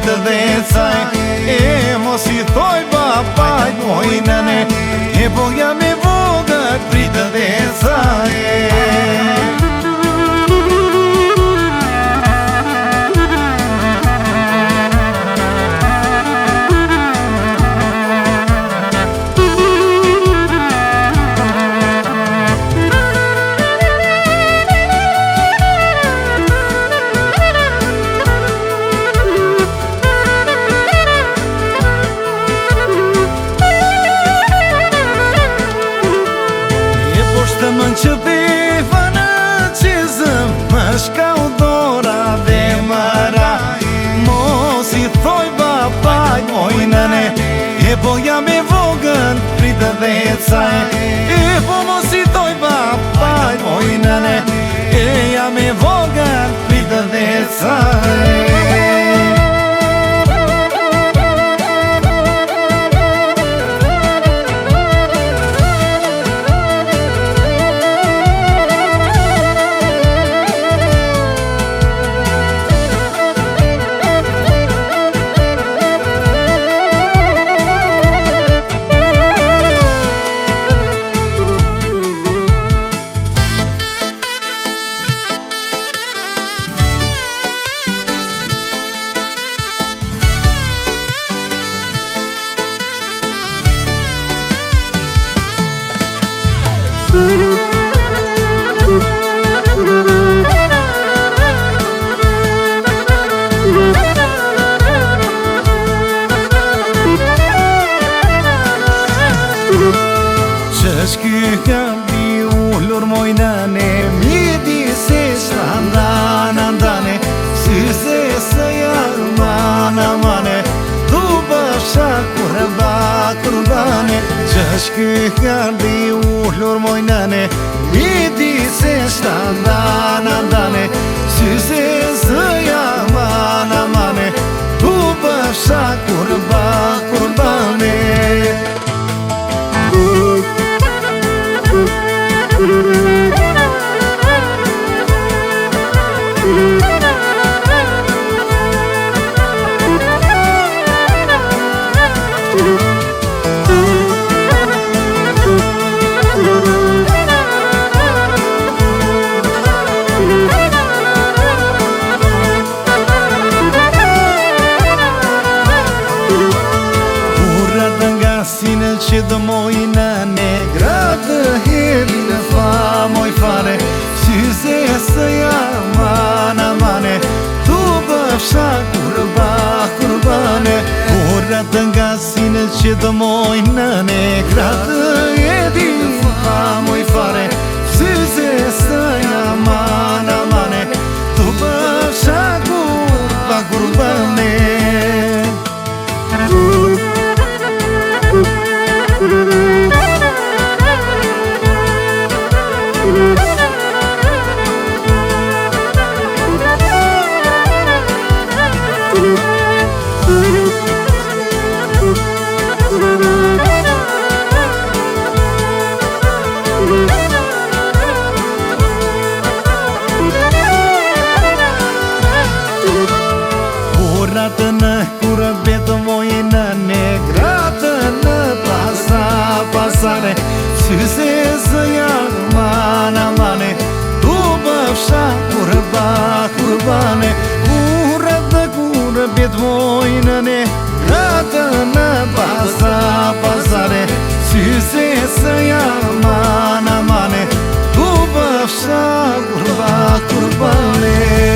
pritë dhe caj. E mos I thoj babaj moj nane, e po jam e vogël, pritë dhe caj. Më që biva në qizëm, më shka u dora dhe mëra. Mos I thoj babaj moj nane, e po jam e vogël, pritë dhe caj. E po mos I thoj babaj moj nane, e jam e vogël, pritë dhe caj. Qësh ky kalbi ullur moj nane, mjedi se shlandana ndane, syse së jarmana mane, tu bësha kurbane. Qësh ky kalbi ullur moj nane, mjedi se shlandana ndane, syse së jarmana mane, tu bësha kurbane. Që dhe moj nane, gratë heri në fa moj fare, syze së jarmana mane, tu bëfsha kurbane. Kurat nga sine që dhe moj nane, gratë heri në fa moj fare, syze së jarmana mane, tu bëfsha kurbane. Gratë në kurbet moj nane, gratë në pasare, syse së jarmana mane, tu bëfsha kurbane. Gratë në kurbet moj nane, gratë në pasare, syse së jarmana mane, tu bëfsha kurbane.